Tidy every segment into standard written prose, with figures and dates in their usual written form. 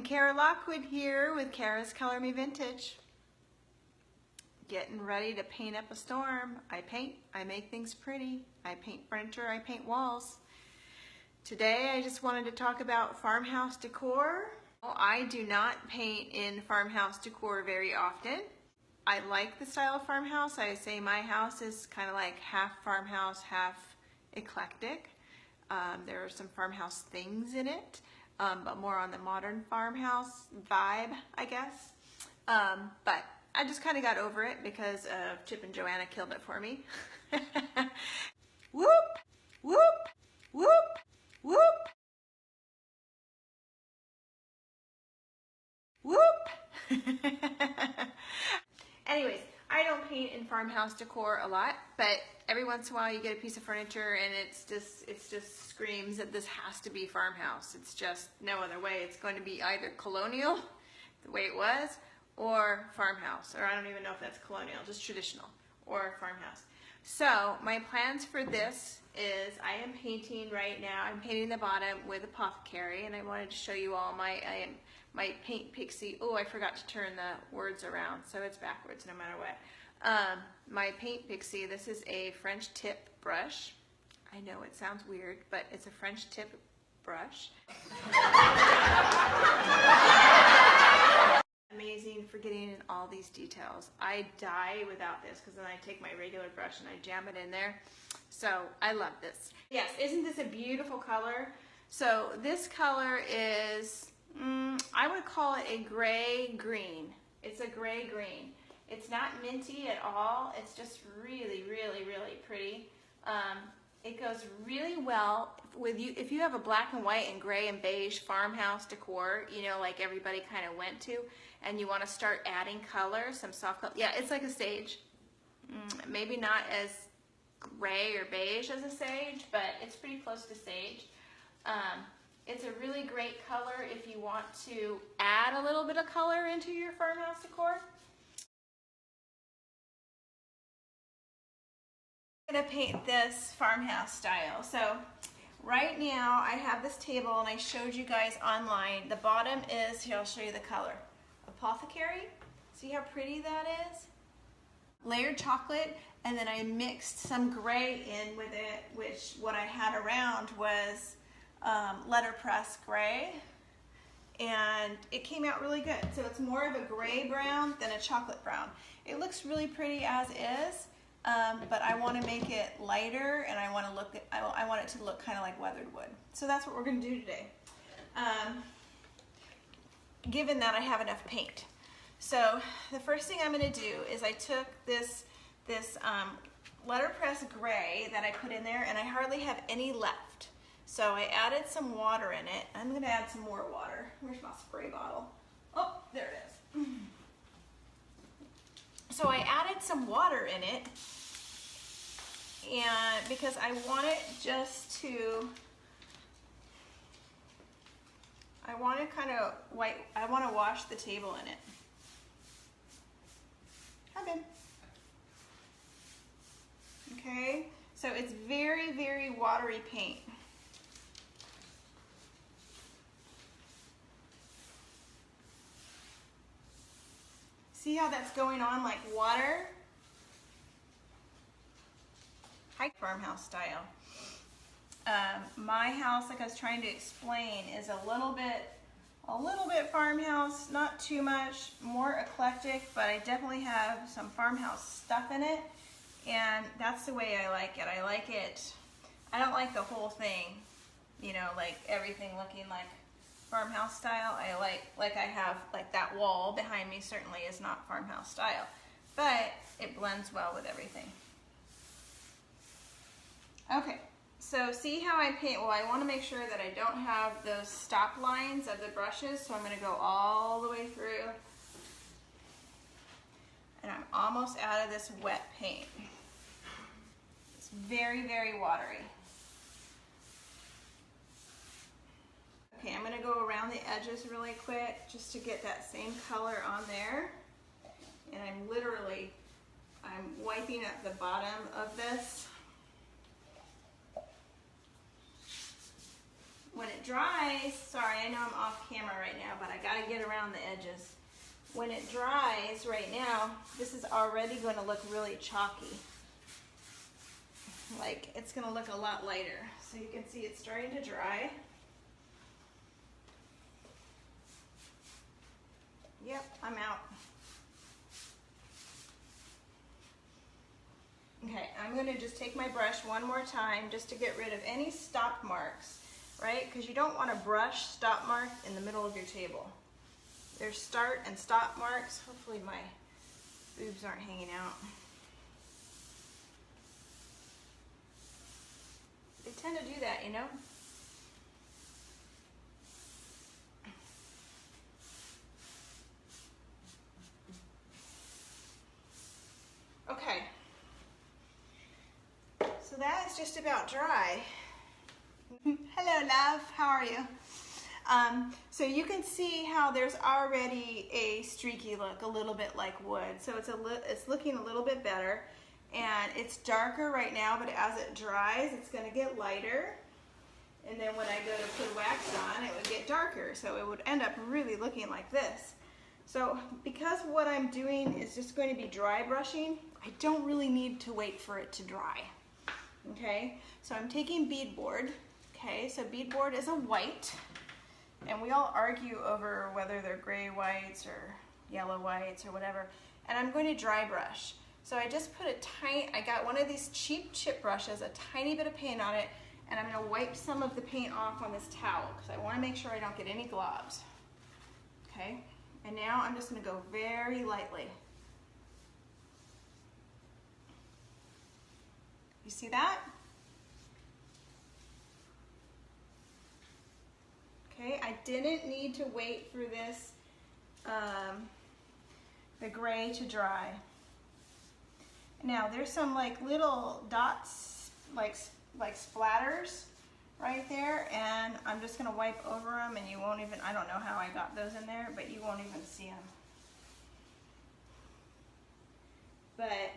Cara Lockwood here with Cara's Color Me Vintage. Getting ready to paint up a storm. I paint, I make things pretty. I paint furniture, I paint walls. Today I just wanted to talk about farmhouse decor. I do not paint in farmhouse decor very often. I like the style of farmhouse. I would say my house is kind of like half farmhouse, half eclectic. There are some farmhouse things in it, but more on the modern farmhouse vibe, I guess. But I just kind of got over it because of Chip and Joanna killed it for me. Whoop, whoop, whoop, whoop, whoop. Anyways, I don't paint in farmhouse decor a lot, but every once in a while you get a piece of furniture and it just screams that this has to be farmhouse. It's just no other way. It's going to be either colonial, the way it was, or farmhouse, or I don't even know if that's colonial, just traditional, or farmhouse. So my plans for this is I am painting right now. I'm painting the bottom with Apothecary, and I wanted to show you all my paint pixie. Oh, I forgot to turn the words around, so it's backwards no matter what. My paint pixie, this is a French tip brush. I know it sounds weird, but it's a French tip brush. Amazing for getting in all these details. I die without this because then I take my regular brush and I jam it in there. So I love this. Yes, isn't this a beautiful color? So this color is, I would call it a gray green. It's a gray green. It's not minty at all. It's just really, really, really pretty. It goes really well with you if you have a black and white and gray and beige farmhouse decor, you know, like everybody kind of went to, and you want to start adding color, some soft color. Yeah, it's like a sage. Maybe not as gray or beige as a sage, but it's pretty close to sage. It's a really great color if you want to add a little bit of color into your farmhouse decor. I'm going to paint this farmhouse style. So right now I have this table and I showed you guys online. The bottom is, here I'll show you the color. Apothecary. See how pretty that is? Layered chocolate, and then I mixed some gray in with it, which what I had around was letterpress gray, and it came out really good. So it's more of a gray brown than a chocolate brown. It looks really pretty as is, but I want to make it lighter, and I want it to look kind of like weathered wood. So that's what we're going to do today, given that I have enough paint. So the first thing I'm going to do is I took this letterpress gray that I put in there, and I hardly have any left. So I added some water in it. I'm going to add some more water. Where's my spray bottle? Oh, there it is. So I added some water in it, and because I want it just to, I want to kind of I want to wash the table in it. Hi, Ben. Okay, so it's very, very watery paint. See how that's going on like water? Hi, farmhouse style. My house, like I was trying to explain, is a little bit farmhouse, not too much, more eclectic, but I definitely have some farmhouse stuff in it, and that's the way I like it. I like it, I don't like the whole thing, you know, like everything looking like farmhouse style. I like I have, like that wall behind me certainly is not farmhouse style, but it blends well with everything. Okay, so see how I paint? Well, I want to make sure that I don't have those stop lines of the brushes, so I'm going to go all the way through, and I'm almost out of this wet paint. It's very, very watery. Okay, I'm going to go around the edges really quick just to get that same color on there. And I'm wiping at the bottom of this. When it dries, sorry, I know I'm off camera right now, but I gotta get around the edges. When it dries right now, this is already going to look really chalky. Like, it's going to look a lot lighter. So you can see it's starting to dry. Yep, I'm out. Okay, I'm going to just take my brush one more time just to get rid of any stop marks, right? Because you don't want to brush stop mark in the middle of your table. There's start and stop marks. Hopefully my boobs aren't hanging out. They tend to do that, you know? Okay. So that is just about dry. Hello, love. How are you? So you can see how there's already a streaky look, a little bit like wood. So it's looking a little bit better, and it's darker right now, but as it dries, it's going to get lighter. And then when I go to put wax on, it would get darker. So it would end up really looking like this. So because what I'm doing is just going to be dry brushing, I don't really need to wait for it to dry. Okay, so I'm taking beadboard. Okay, so beadboard is a white. And we all argue over whether they're gray whites or yellow whites or whatever. And I'm going to dry brush. So I just put I got one of these cheap chip brushes, a tiny bit of paint on it, and I'm going to wipe some of the paint off on this towel because I want to make sure I don't get any globs. Okay, and now I'm just going to go very lightly. You see that? Okay, I didn't need to wait for this, the gray to dry. Now there's some like little dots, like splatters right there, and I'm just gonna wipe over them, and you won't even, I don't know how I got those in there, but you won't even see them. But,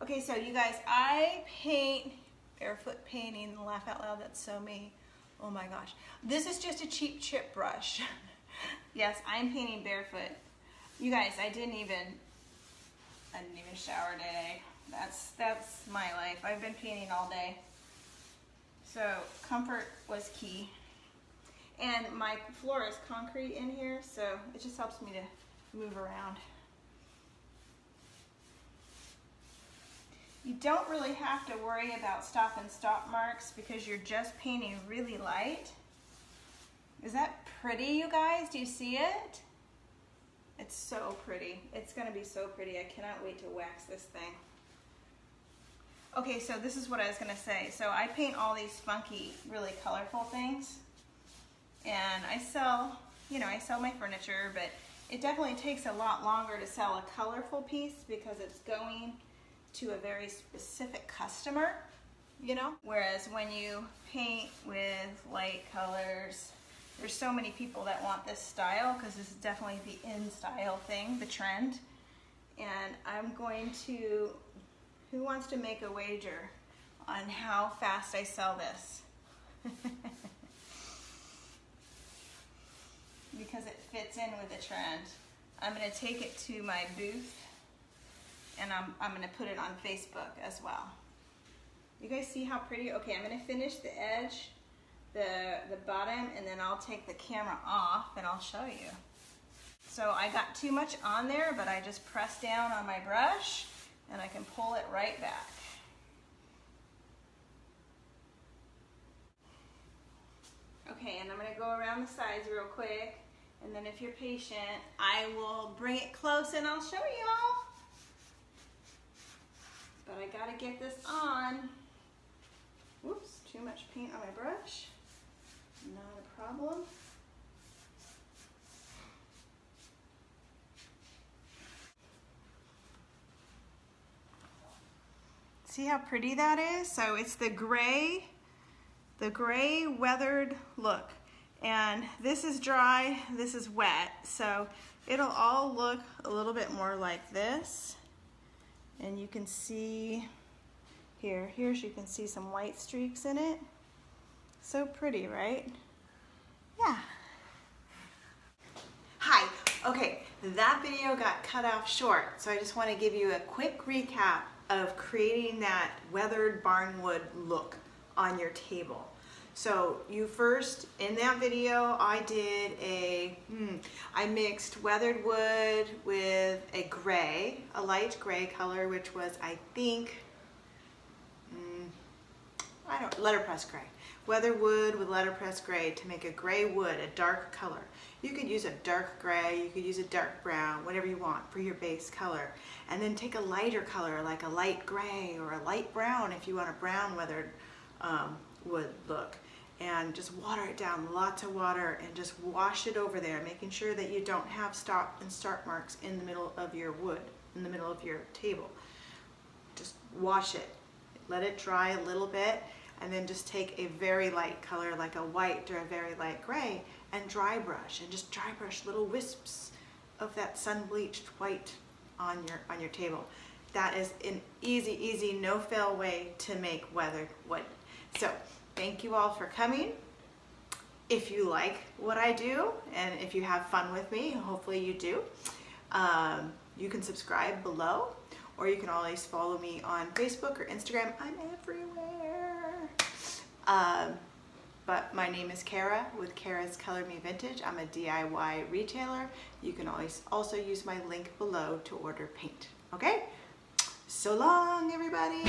okay, so you guys, I paint barefoot painting, laugh out loud, that's so me. Oh my gosh. This is just a cheap chip brush. Yes, I'm painting barefoot. You guys, I didn't even shower today. That's my life. I've been painting all day. So comfort was key. And my floor is concrete in here, so it just helps me to move around. You don't really have to worry about stop and stop marks because you're just painting really light. Is that pretty, you guys? Do you see it? It's so pretty. It's gonna be so pretty. I cannot wait to wax this thing. Okay, so this is what I was gonna say. So I paint all these funky, really colorful things. And I sell, you know, I sell my furniture, but it definitely takes a lot longer to sell a colorful piece because it's going to a very specific customer, you know? Whereas when you paint with light colors, there's so many people that want this style because this is definitely the in style thing, the trend. And I'm going to, who wants to make a wager on how fast I sell this? Because it fits in with the trend. I'm gonna take it to my booth and I'm gonna put it on Facebook as well. You guys see how pretty? Okay, I'm gonna finish the edge, the bottom, and then I'll take the camera off and I'll show you. So I got too much on there, but I just press down on my brush and I can pull it right back. Okay, and I'm gonna go around the sides real quick, and then if you're patient, I will bring it close and I'll show y'all. But I gotta get this on. Whoops, too much paint on my brush. Not a problem. See how pretty that is? So it's the gray weathered look. And this is dry, this is wet. So it'll all look a little bit more like this. And you can see here you can see some white streaks in it. So pretty, right? that video got cut off short, so I just want to give you a quick recap of creating that weathered barnwood look on your table. So you first, in that video, I did I mixed weathered wood with a gray, a light gray color, which was, I think, letterpress gray. Weathered wood with letterpress gray to make a gray wood, a dark color. You could use a dark gray, you could use a dark brown, whatever you want for your base color. And then take a lighter color, like a light gray or a light brown if you want a brown weathered wood look. And just water it down, lots of water, and just wash it over there, making sure that you don't have stop and start marks in the middle of your wood, in the middle of your table. Just wash it, let it dry a little bit, and then just take a very light color like a white or a very light gray and dry brush, and just dry brush little wisps of that sun bleached white on your table. That is an easy, no fail way to make weathered wood. So thank you all for coming. If you like what I do, and if you have fun with me, hopefully you do, you can subscribe below, or you can always follow me on Facebook or Instagram. I'm everywhere. But my name is Cara with Cara's Color Me Vintage. I'm a DIY retailer. You can always also use my link below to order paint. Okay? So long, everybody.